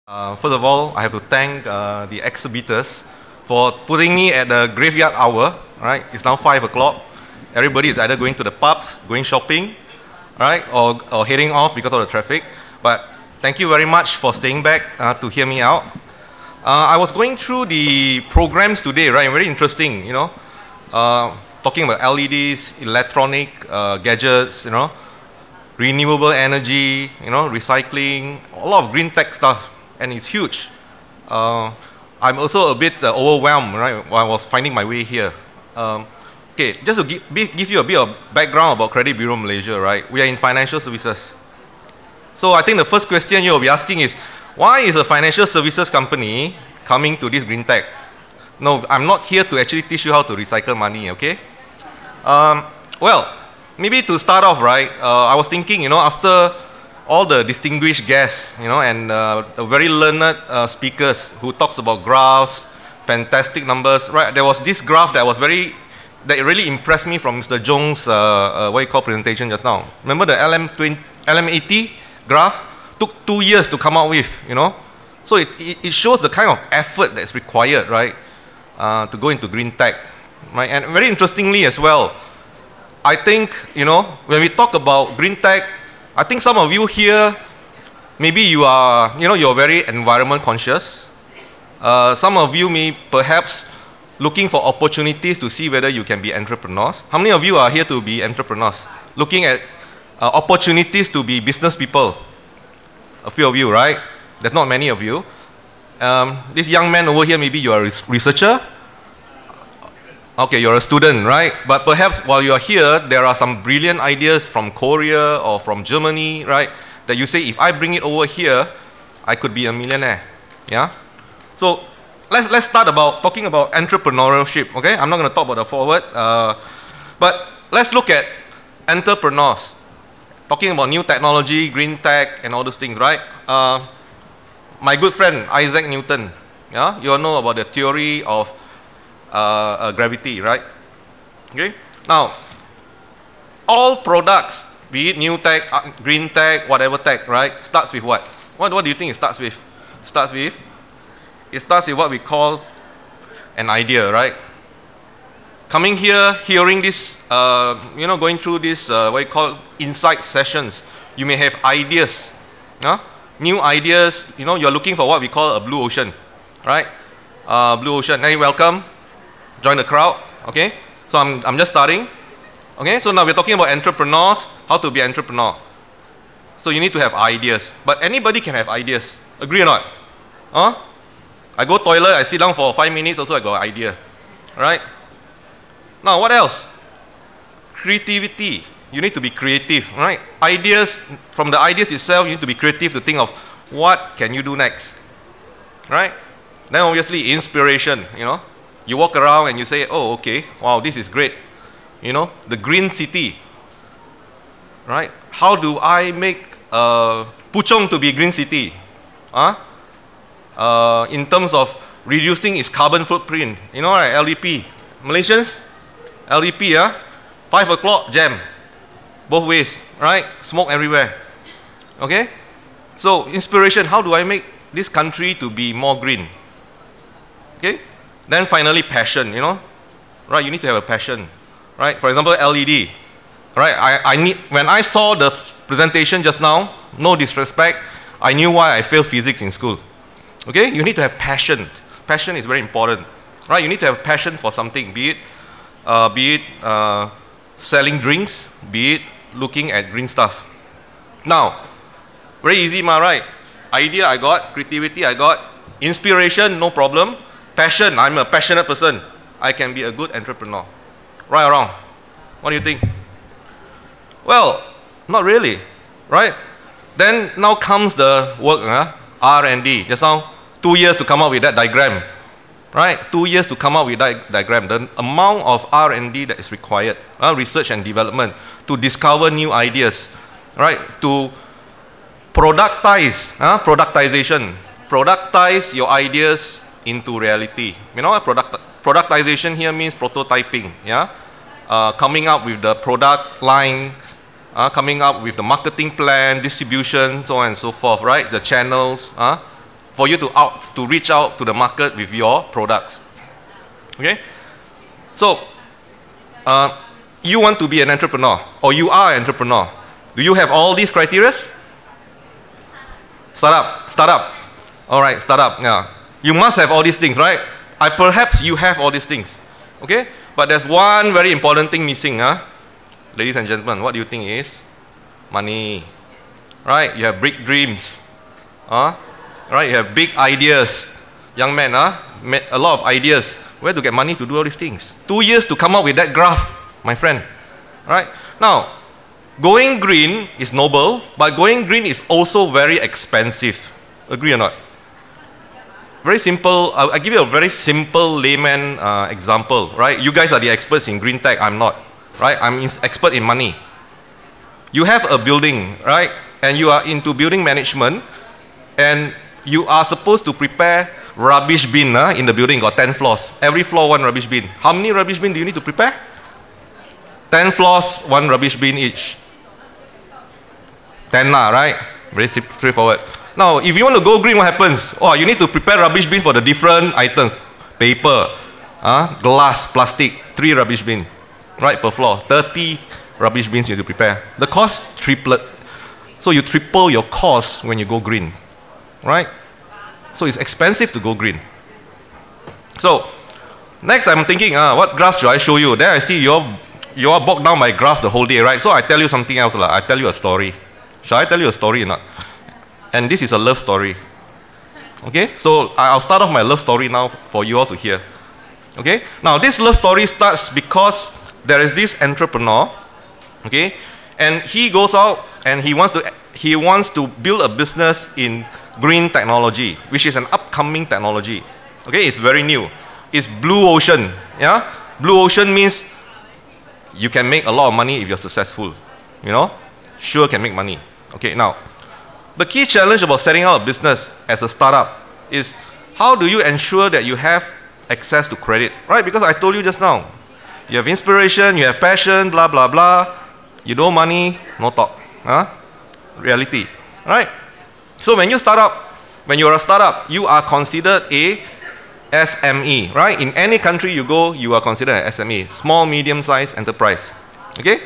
First of all, I have to thank the exhibitors for putting me at the graveyard hour. Right, it's now 5 o'clock. Everybody is either going to the pubs, going shopping, right, or heading off because of the traffic. But thank you very much for staying back to hear me out. I was going through the programs today, right? Very interesting, talking about LEDs, electronic gadgets, renewable energy, recycling, a lot of green tech stuff, and it's huge. I'm also a bit overwhelmed, right, while I was finding my way here. Okay, just to give you a bit of background about Credit Bureau Malaysia, right? We are in financial services. So I think the first question you'll be asking is, why is a financial services company coming to this green tech? No, I'm not here to actually teach you how to recycle money, okay? Well, maybe to start off, right, I was thinking, after all the distinguished guests, and very learned speakers who talks about graphs, fantastic numbers, right? There was this graph that really impressed me from Mr. Jong's presentation just now. Remember the LM80 graph? Took 2 years to come out with, So it shows the kind of effort that's required, right, to go into green tech, right? And very interestingly as well, I think, when we talk about green tech, I think some of you here, maybe you are, you're very environment conscious. Some of you may perhaps looking for opportunities to see whether you can be entrepreneurs. How many of you are here to be entrepreneurs? Looking at opportunities to be business people. A few of you, right? There's not many of you. This young man over here, maybe you are a researcher. Okay, you're a student, right? But perhaps while you're here, there are some brilliant ideas from Korea or from Germany, right? That you say, if I bring it over here, I could be a millionaire. Yeah? So let's start talking about entrepreneurship, okay? I'm not going to talk about the forward, but let's look at entrepreneurs. Talking about new technology, green tech, and all those things, right? My good friend, Isaac Newton, yeah? You all know about the theory of gravity, right? Okay? Now, all products, be it new tech, green tech, whatever tech, right, starts with what? What do you think it starts with? It starts with what we call an idea, right? Coming here, hearing this, going through this, what we call insight sessions, you may have ideas, new ideas, you're looking for what we call a blue ocean, right? Blue ocean, hey, welcome, join the crowd, okay? So I'm just starting, okay? So now we're talking about entrepreneurs, how to be an entrepreneur. So you need to have ideas, but anybody can have ideas, agree or not? I go toilet, I sit down for 5 minutes, also I got an idea, right? Now, what else? Creativity. You need to be creative, right? Ideas, from the ideas itself, you need to be creative to think of what can you do next, right? Then obviously, inspiration, You walk around and you say, oh, okay, wow, this is great. The green city, right? How do I make Puchong to be a green city? In terms of reducing its carbon footprint, right, LDP. Malaysians, LDP, 5 o'clock, jam. Both ways, right? Smoke everywhere. Okay? So, inspiration, how do I make this country to be more green? Okay? Then finally, passion, Right, you need to have a passion. Right? For example, LED. Right? When I saw the presentation just now, no disrespect, I knew why I failed physics in school. Okay? You need to have passion. Passion is very important. Right? You need to have passion for something, be it selling drinks, be it looking at green stuff. Now, very easy, right? Idea I got, creativity I got, inspiration, no problem. Passion, I'm a passionate person. I can be a good entrepreneur. Right or wrong? What do you think? Well, not really, right? Then now comes the work, R&D. Just now, 2 years to come up with that diagram. Right? 2 years to come up with that diagram. The amount of R&D that is required, research and development, to discover new ideas, right? To productize, productization. Productize your ideas into reality. Productization here means prototyping, coming up with the product line, coming up with the marketing plan, distribution, so on and so forth, right? The channels. for you to reach out to the market with your products. Okay? So, you want to be an entrepreneur, or you are an entrepreneur. Do you have all these criteria? Startup. All right, startup. Yeah. You must have all these things, right? Perhaps you have all these things. Okay? But there's one very important thing missing, huh? Ladies and gentlemen, what do you think it is? Money. Right? You have big dreams. Huh? Right? You have big ideas. Young man, huh? A lot of ideas. Where to get money to do all these things? 2 years to come up with that graph, my friend. Right? Now, going green is noble, but going green is also very expensive. Agree or not? Very simple. I'll give you a very simple layman example. Right? You guys are the experts in green tech. I'm not. Right? I'm expert in money. You have a building, right? And you are into building management, and you are supposed to prepare rubbish bin in the building. Got 10 floors. Every floor, one rubbish bin. How many rubbish bin do you need to prepare? 10 floors, one rubbish bin each. 10 right? Very straightforward. Now, if you want to go green, what happens? Oh, you need to prepare rubbish bin for the different items. Paper, glass, plastic, 3 rubbish bin, right, per floor. 30 rubbish bins you need to prepare. The cost triplet. So you triple your cost when you go green, right? So it's expensive to go green. So next I'm thinking, what graph should I show you? Then I see you are bogged down by graphs the whole day, right? So I tell you something else. I tell you a story. Shall I tell you a story or not? And this is a love story. Okay? So I'll start off my love story now for you all to hear. Okay? Now this love story starts because there is this entrepreneur, okay? And he goes out and he wants to build a business in green technology, which is an upcoming technology. Okay? It's very new. It's blue ocean. Yeah? Blue ocean means you can make a lot of money if you're successful. You know? Sure can make money. Okay, now, the key challenge about setting up a business as a startup is how do you ensure that you have access to credit, right? Because I told you just now, you have inspiration, you have passion, blah, blah, blah. You know money, no talk. Reality, right? So when you are a startup, you are considered a SME, right? In any country you go, you are considered an SME, small, medium-sized enterprise. Okay?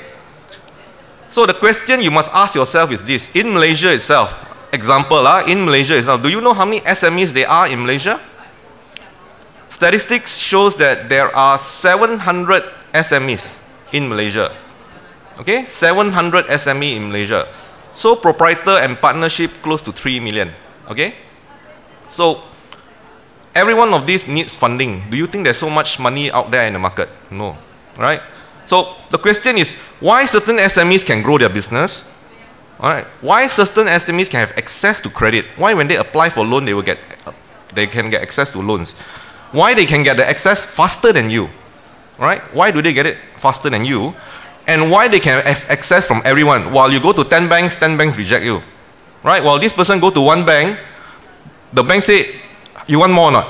So the question you must ask yourself is this. In Malaysia itself, example, in Malaysia itself, do you know how many SMEs there are in Malaysia? Statistics shows that there are 700 SMEs in Malaysia. Okay? 700 SME in Malaysia. So proprietor and partnership close to 3 million. Okay? So every one of these needs funding. Do you think there's so much money out there in the market? No. Right? So the question is, why certain SMEs can grow their business? All right. Why certain SMEs can have access to credit? Why when they apply for loan, they can get access to loans? Why they can get the access faster than you? All right. Why do they get it faster than you? And why they can have access from everyone? While you go to 10 banks reject you. Right? While this person go to one bank, the bank say, you want more or not?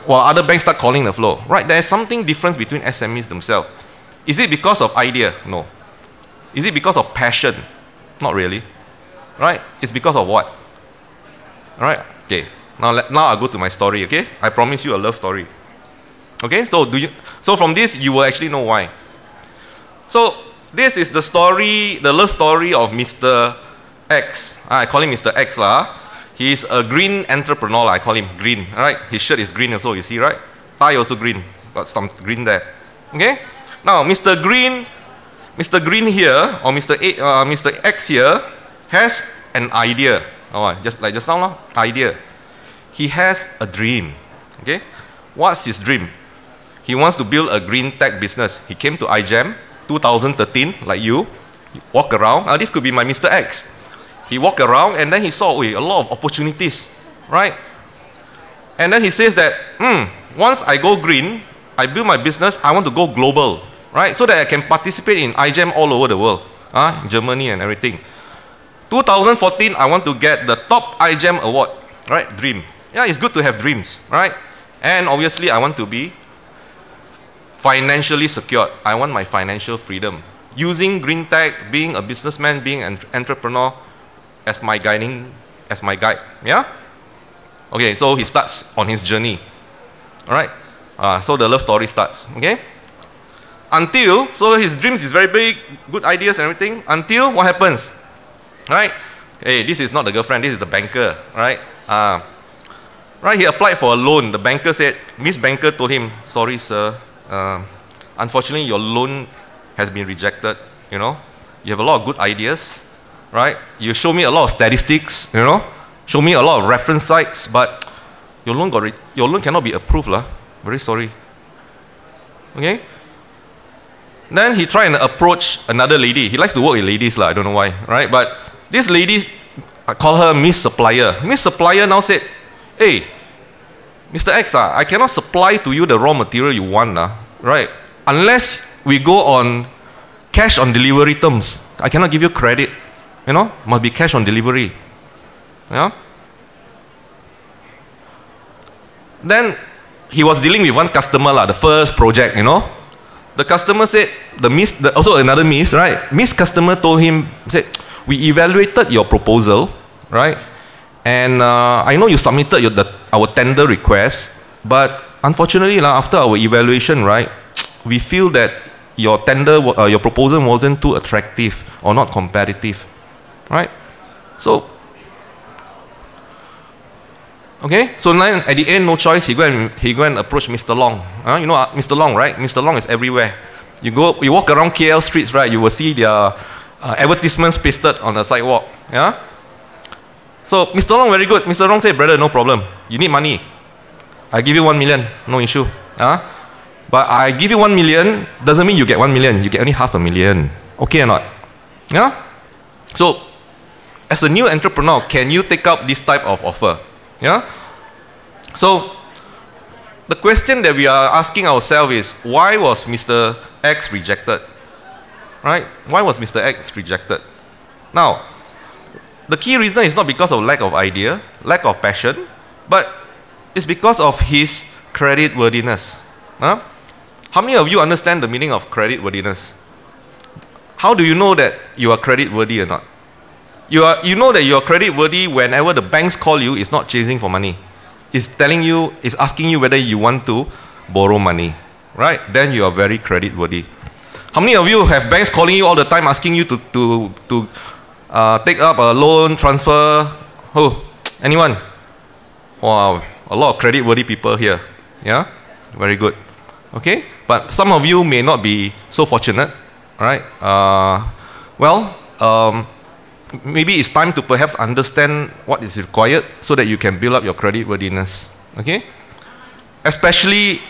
While other banks start calling the flow. Right? There is something different between SMEs themselves. Is it because of idea? No. Is it because of passion? Not really. Right? It's because of what? Alright? Okay. Now I'll go to my story, okay? I promise you a love story. Okay? So from this you will actually know why. So this is the story, the love story of Mr. X. I call him Mr. X lah. He's a green entrepreneur, I call him green. Alright? His shirt is green also, you see, right? Tie also green. Got some green there. Okay? Now, Mr. Green here, or Mr. X here, has an idea. Just like just now, idea. He has a dream. Okay? What's his dream? He wants to build a green tech business. He came to iGEM 2013, like you. He walk around. This could be my Mr. X. He walked around and then he saw a lot of opportunities, right? And then he says that, once I go green, I build my business, I want to go global, right? So that I can participate in iGEM all over the world, Germany and everything. 2014, I want to get the top iGEM award, right? Dream. Yeah, it's good to have dreams, right? And obviously, I want to be financially secured. I want my financial freedom. Using green tech, being a businessman, being an entrepreneur as my guide. Yeah? Okay, so he starts on his journey. All right? So the love story starts. Okay? Until, so his dreams is very big, good ideas and everything, until what happens? Right? Hey, this is not the girlfriend, this is the banker. Right? Right, he applied for a loan. The banker said, Miss Banker told him, sorry sir, unfortunately your loan has been rejected. You know, you have a lot of good ideas, right? You show me a lot of statistics, you know, show me a lot of reference sites, but your loan cannot be approved lah. Very sorry. Okay? Then he tried and approach another lady. He likes to work with ladies lah, I don't know why, right? But this lady, I call her Miss Supplier. Miss Supplier now said, hey, Mr. X, I cannot supply to you the raw material you want, right? Unless we go on cash on delivery terms. I cannot give you credit. You know, must be cash on delivery. Yeah? Then he was dealing with one customer, the first project, you know. The customer said, also another miss, right? Miss customer told him, said, we evaluated your proposal, right? And I know you submitted our tender request, but unfortunately, after our evaluation, right, we feel that your your proposal wasn't too attractive or not competitive, right? So, okay, so now at the end, no choice, he go and approach Mr. Long. You know Mr. Long, right? Mr. Long is everywhere. You walk around KL streets, right? You will see their advertisements pasted on the sidewalk. Yeah. So Mr. Long very good. Mr. Long said, brother, no problem. You need money. I give you 1 million, no issue. But I give you 1 million doesn't mean you get 1 million. You get only $500,000. Okay or not? Yeah. So, as a new entrepreneur, can you take up this type of offer? Yeah. So, the question that we are asking ourselves is, why was Mr. X rejected? Right? Why was Mr. X rejected? Now, the key reason is not because of lack of idea, lack of passion, but it's because of his creditworthiness. How many of you understand the meaning of creditworthiness? How do you know that you are creditworthy or not? You know that you are creditworthy whenever the banks call you, it's not chasing for money. It's telling you, it's asking you whether you want to borrow money. Right? Then you are very creditworthy. How many of you have banks calling you all the time asking you to take up a loan, transfer? Oh, anyone? Wow, a lot of credit-worthy people here. Yeah, very good. Okay, but some of you may not be so fortunate, right? Maybe it's time to perhaps understand what is required so that you can build up your credit-worthiness. Okay, especially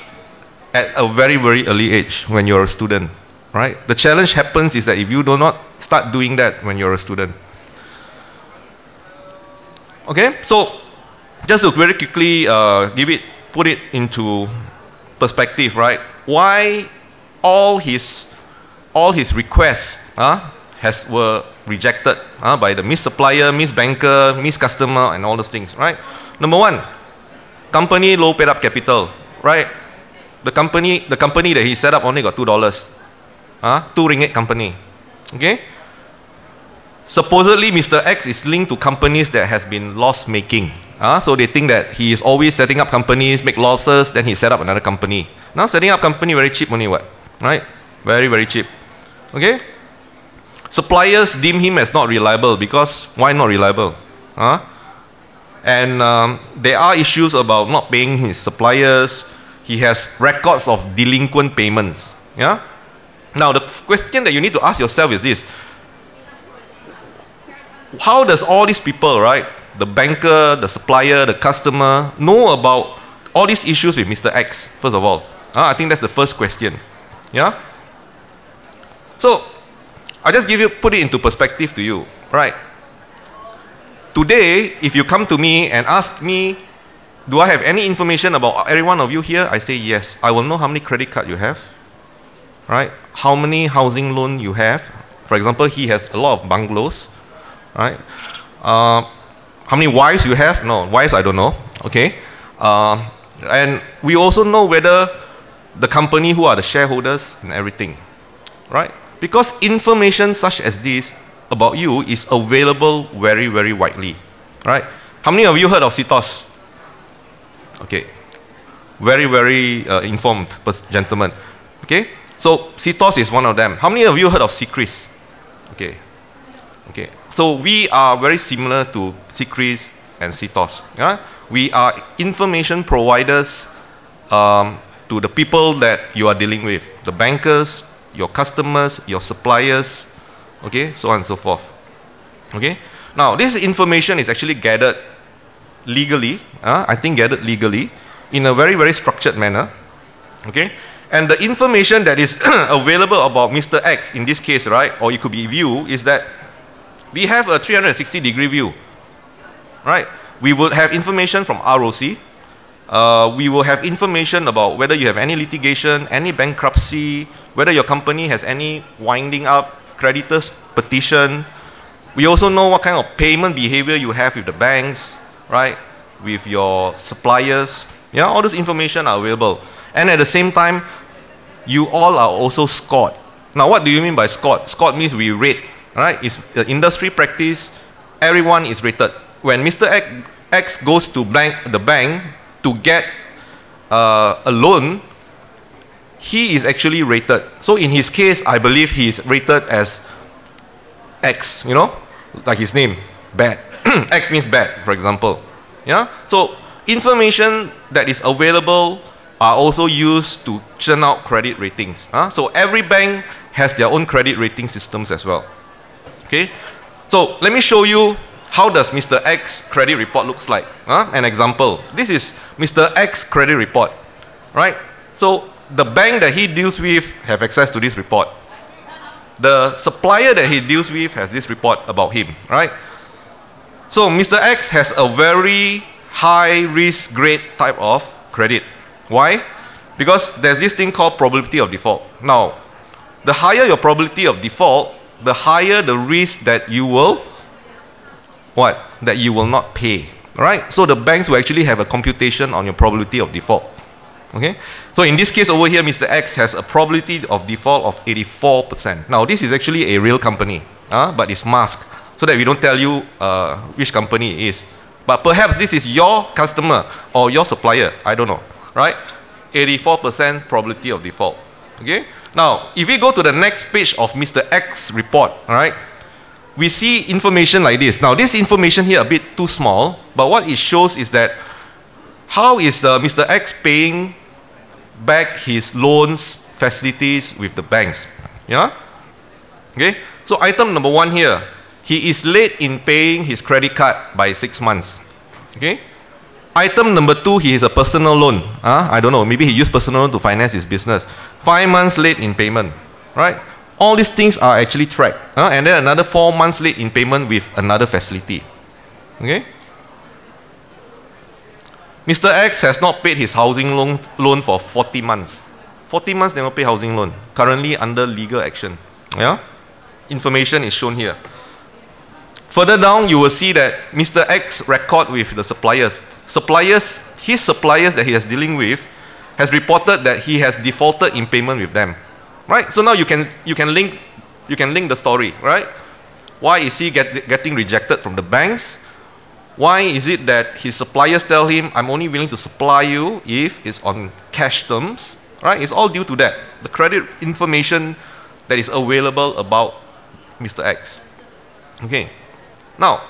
at a very, very early age when you're a student. Right? The challenge happens is that if you do not start doing that when you're a student. Okay, so just to very quickly put it into perspective, right? Why all his requests were rejected by the Miss Supplier, Miss Banker, Miss Customer, and all those things, right? Number one, company low paid up capital, right? The company that he set up only got $2. 2 ringgit company. Okay? Supposedly Mr. X is linked to companies that has been loss making. So they think that he is always setting up companies, make losses, then he set up another company. Now setting up company very cheap only what? Right? Very, very cheap. Okay? Suppliers deem him as not reliable because why not reliable? And there are issues about not paying his suppliers. He has records of delinquent payments. Yeah? Now, the question that you need to ask yourself is this. How does all these people, right, the banker, the supplier, the customer, know about all these issues with Mr. X, first of all? I think that's the first question. Yeah? So, I just put it into perspective to you, right? Today, if you come to me and ask me, do I have any information about every one of you here? I say yes. I will know how many credit cards you have. Right? How many housing loan you have? For example, he has a lot of bungalows, right? How many wives you have? No, wives I don't know. Okay, and we also know whether the company who are the shareholders and everything, right? Because information such as this about you is available very, very widely, right? How many of you heard of CITOS? Okay, very informed gentleman. Okay, so CTOS is one of them. How many of you heard of CCRIS? Okay, so we are very similar to CCRIS and CTOS. Yeah? We are information providers to the people that you are dealing with, the bankers, your customers, your suppliers, okay, so on and so forth. Okay, now this information is actually gathered legally, I think gathered legally in a very structured manner. Okay, and the information that is available about Mr. X in this case, right, or it could be view, is that we have a 360-degree view, right? We would have information from ROC. We will have information about whether you have any litigation, any bankruptcy, whether your company has any winding up, creditors petition. We also know what kind of payment behavior you have with the banks, right? With your suppliers. Yeah, all this information are available. And at the same time, you all are also scored. Now, what do you mean by scored? Scored means we rate, right? It's the industry practice. Everyone is rated. When Mr. X goes to the bank to get a loan, he is actually rated. So in his case, I believe he is rated as X, you know, like his name, bad. X means bad, for example. Yeah. So information that is available are also used to churn out credit ratings. So every bank has their own credit rating systems as well. Okay. So let me show you how does Mr. X credit report looks like. An example. This is Mr. X credit report, right? So the bank that he deals with have access to this report. The supplier that he deals with has this report about him, right? So Mr. X has a very high risk grade type of credit. Why? Because there's this thing called probability of default. Now, the higher your probability of default, the higher the risk that you will that you will not pay, right? So the banks will actually have a computation on your probability of default. Okay? So in this case over here, Mr. X has a probability of default of 84%. Now this is actually a real company, but it's masked so that we don't tell you which company it is. But perhaps this is your customer or your supplier, I don't know, right? 84% probability of default. Okay? Now, if we go to the next page of Mr. X report, all right, we see information like this. Now, this information here a bit too small, but what it shows is that how is Mr. X paying back his loans, facilities with the banks? Yeah? Okay? So item number 1 here, he is late in paying his credit card by 6 months. Okay? Item number 2, he has a personal loan. I don't know, maybe he used personal loan to finance his business. 5 months late in payment, right? All these things are actually tracked. And then another 4 months late in payment with another facility. Okay? Mr. X has not paid his housing loan for 40 months. 40 months never pay housing loan. Currently under legal action. Yeah? Information is shown here. Further down, you will see that Mr. X record with the suppliers. His suppliers that he is dealing with has reported that he has defaulted in payment with them. Right? So now you can link the story, right? Why is he getting rejected from the banks? Why is it that his suppliers tell him, I'm only willing to supply you if it's on cash terms? Right? It's all due to that. The credit information that is available about Mr. X. Okay. Now,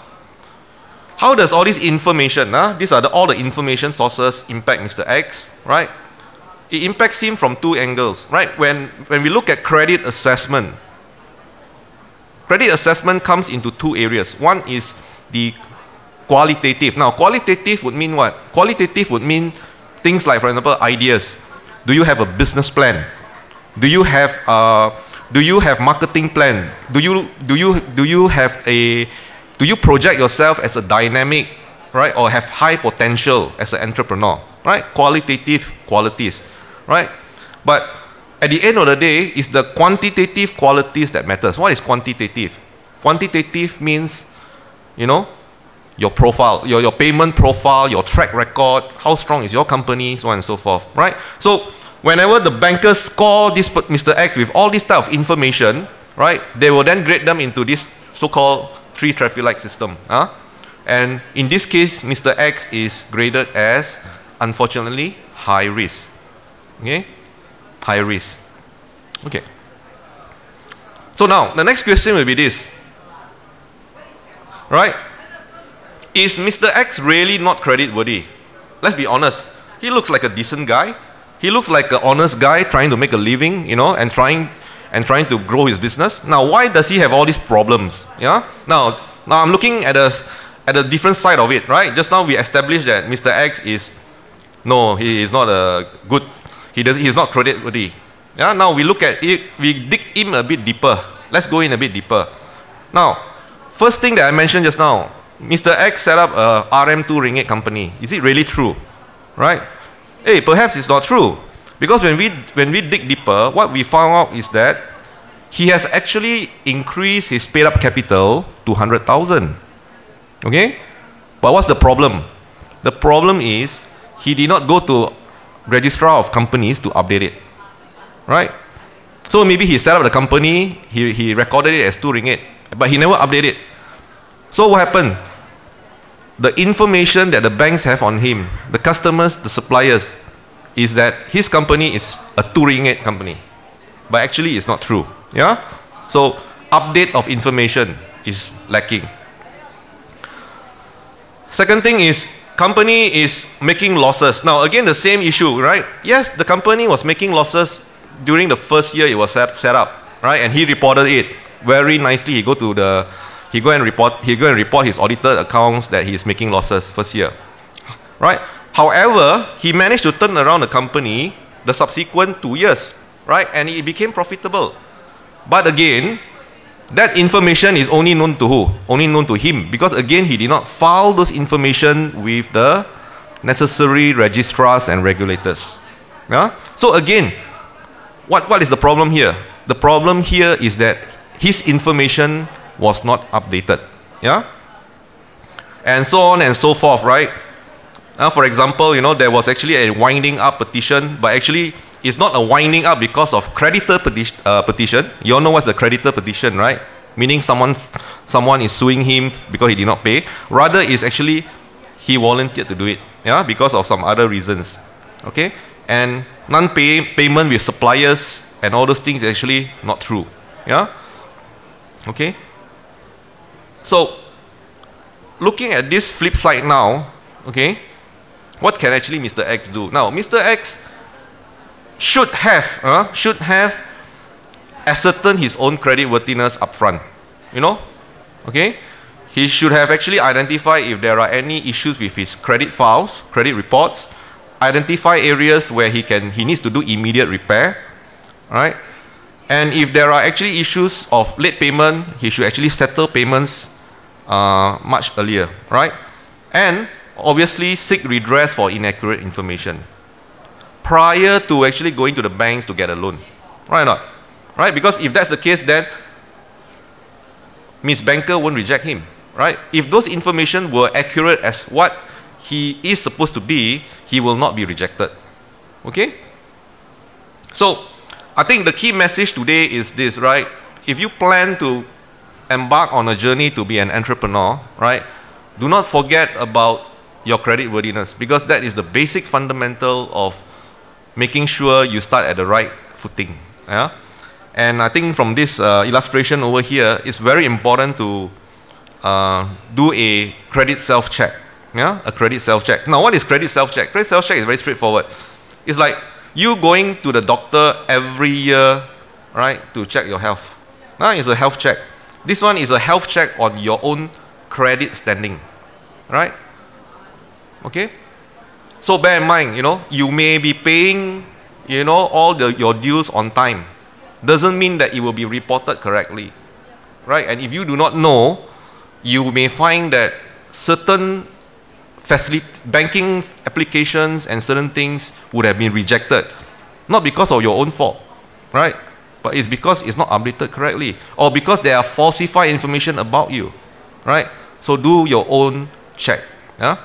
how does all this information, these are all the information sources impact Mr. X, right? It impacts him from 2 angles, right? When we look at credit assessment comes into 2 areas. One is the qualitative. Now, qualitative would mean what? Qualitative would mean things like, for example, ideas. Do you have a business plan? Do you have marketing plan? Do you project yourself as a dynamic, right, or have high potential as an entrepreneur, right? Qualitative qualities, right? But at the end of the day, it's the quantitative qualities that matters. What is quantitative? Quantitative means, you know, your profile, your payment profile, your track record, how strong is your company, so on and so forth, right? So whenever the bankers score this Mr. X with all this type of information, right, they will then grade them into this so-called 3 traffic light system. And in this case, Mr. X is graded as unfortunately, high risk. Okay? High risk. Okay. So now, the next question will be this. Right? Is Mr. X really not creditworthy? Let's be honest. He looks like a decent guy. He looks like an honest guy trying to make a living, and trying to grow his business. Now, why does he have all these problems? Yeah? Now I'm looking at a different side of it, right? Just now we established that Mr. X he is not a good, he's not creditworthy. Yeah? Now we look at it, we dig in a bit deeper. Let's go in a bit deeper. Now, first thing that I mentioned just now, Mr. X set up a RM2 ringgit company. Is it really true? Right? Hey, perhaps it's not true. Because when we dig deeper, what we found out is that he has actually increased his paid up capital to 100,000. Okay? But what's the problem? The problem is he did not go to registrar of companies to update it. Right? So maybe he set up the company, he recorded it as 2 ringgit, but he never updated it. So what happened? The information that the banks have on him, the customers, the suppliers, is that his company is a 2 ringgit company. But actually it's not true. Yeah? So update of information is lacking. Second thing is, company is making losses. Now again, the same issue, right? Yes, the company was making losses during the first year it was set up, right? And he reported it very nicely. He go and report his audited accounts that he is making losses first year, right? However, he managed to turn around the company the subsequent 2 years, right? And it became profitable. But again, that information is only known to who? Only known to him, because again, he did not file those information with the necessary registrars and regulators. Yeah? So again, what is the problem here? The problem here is that his information was not updated. Yeah? And so on and so forth, right? For example, there was actually a winding up petition, but actually it's not a winding up because of creditor petition. You all know what's the creditor petition, right? Meaning someone is suing him because he did not pay. Rather, it's actually he volunteered to do it, yeah, because of some other reasons. Okay? And non-payment with suppliers and all those things is actually not true. Yeah? Okay? So, looking at this flip side now, okay, what can actually Mr. X do? Now, Mr. X should have ascertained his own creditworthiness upfront. Okay? He should have actually identified if there are any issues with his credit files, credit reports, identify areas where he needs to do immediate repair, right? And if there are actually issues of late payment, he should actually settle payments much earlier, right? And obviously seek redress for inaccurate information prior to actually going to the banks to get a loan, right or not? Right? Because if that's the case, then Miss Banker won't reject him, right? If those information were accurate as what he is supposed to be, he will not be rejected. Okay? So, I think the key message today is this, right? If you plan to embark on a journey to be an entrepreneur, right, do not forget about your creditworthiness, because that is the basic fundamental of making sure you start at the right footing. Yeah? And I think from this illustration over here, it's very important to do a credit self-check. Yeah? A credit self-check. Now, what is credit self-check? Credit self-check is very straightforward. It's like you going to the doctor every year, right, to check your health. It's a health check. This one is a health check on your own credit standing, right? Okay? So bear in mind, you may be paying, all your dues on time. Doesn't mean that it will be reported correctly, right? And if you do not know, you may find that certain banking applications and certain things would have been rejected, not because of your own fault, right? But it's because it's not updated correctly, or because there are falsified information about you, right? So do your own check. Yeah?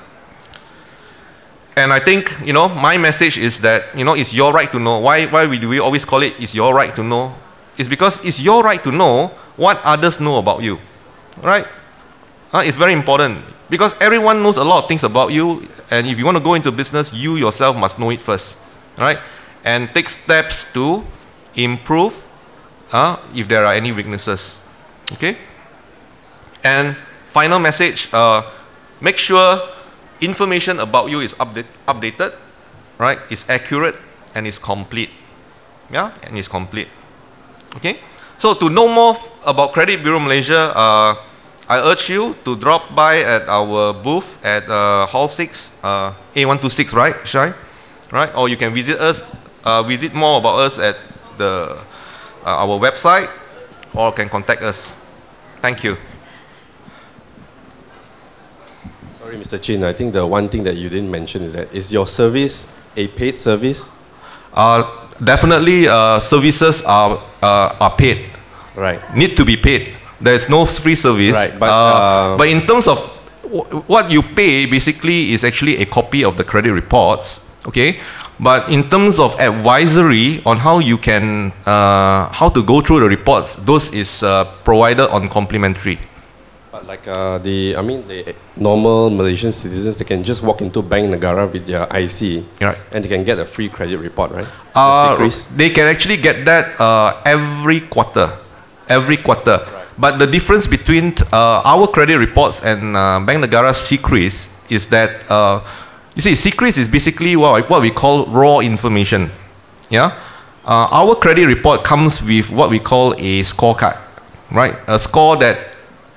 And I think, my message is that, it's your right to know. Why do we always call it, it's your right to know? It's because it's your right to know what others know about you, right? It's very important because everyone knows a lot of things about you, and if you want to go into business, you yourself must know it first, right? And take steps to improve if there are any weaknesses, okay? And final message, make sure information about you is updated, right? It's accurate and it's complete, yeah? And it's complete, okay? So to know more about Credit Bureau Malaysia, I urge you to drop by at our booth at Hall 6, A126, right, Shai? Right? Or you can visit us, visit more about us at our website, or can contact us. Thank you. Sorry, Mr. Chin, I think the one thing that you didn't mention is that, is your service a paid service? Definitely, services are paid. Right. Need to be paid. There is no free service. Right, but in terms of what you pay, basically is actually a copy of the credit reports. Okay. But in terms of advisory on how you can, how to go through the reports, those is provided on complimentary. But like the normal Malaysian citizens, they can just walk into Bank Negara with their IC, right, and they can get a free credit report, right? They can actually get that every quarter. Every quarter. Right. But the difference between our credit reports and Bank Negara's CCRIS is that, you see, CCRIS is basically what we call raw information. Yeah? Our credit report comes with what we call a scorecard, right? A score that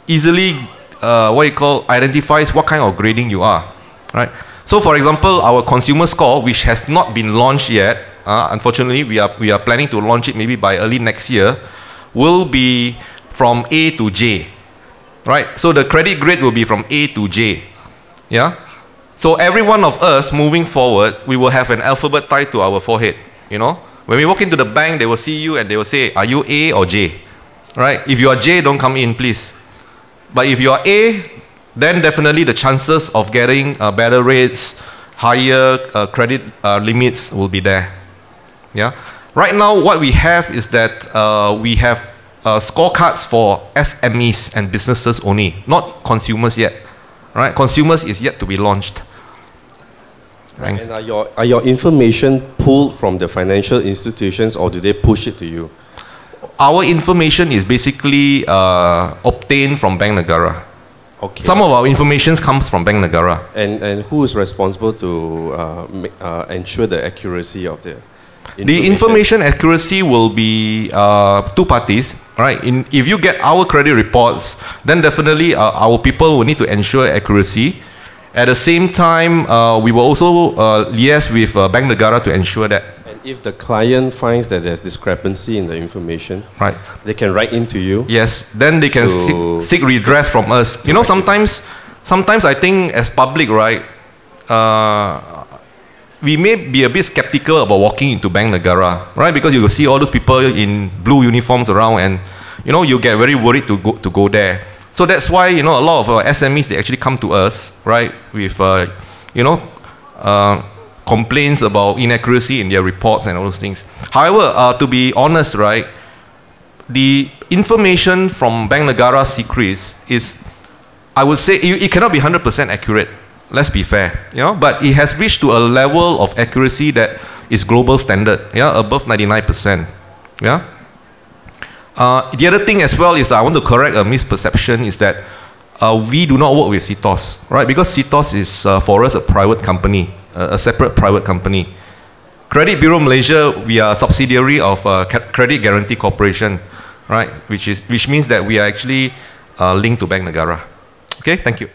easily identifies what kind of grading you are, right? So for example, our consumer score, which has not been launched yet, unfortunately we are planning to launch it maybe by early next year, will be from A to J, right? So the credit grade will be from A to J, yeah? So every one of us moving forward, we will have an alphabet tied to our forehead, you know? When we walk into the bank, they will see you and they will say, are you A or J, right? If you are J, don't come in, please. But if you are A, then definitely the chances of getting better rates, higher credit limits will be there, yeah? Right now, what we have is that we have scorecards for SMEs and businesses only, not consumers yet. Right? Consumers is yet to be launched. Thanks. And are your information pulled from the financial institutions, or do they push it to you? Our information is basically obtained from Bank Negara. Okay. Some of our information comes from Bank Negara. And who is responsible to ensure the accuracy of the information? The information accuracy will be two parties, right? If you get our credit reports, then definitely our people will need to ensure accuracy. At the same time, we will also liaise with Bank Negara to ensure that. And if the client finds that there's discrepancy in the information, right, they can write into you. Yes, then they can seek redress from us. You know, sometimes I think as public, right, we may be a bit skeptical about walking into Bank Negara, right? Because you will see all those people in blue uniforms around, and you know, you get very worried to go there. So that's why, you know, a lot of SMEs, they actually come to us, right, with you know, complaints about inaccuracy in their reports and all those things. However, to be honest, right, the information from Bank Negara CCRIS is, I would say, it cannot be 100% accurate. Let's be fair, you know, but it has reached to a level of accuracy that is global standard, yeah, above 99%, yeah. The other thing as well is that I want to correct a misperception is that we do not work with CITOS, right? Because CITOS is for us a private company, a separate private company. Credit Bureau Malaysia, we are a subsidiary of Credit Guarantee Corporation, right? Which means that we are actually linked to Bank Negara. Okay, thank you.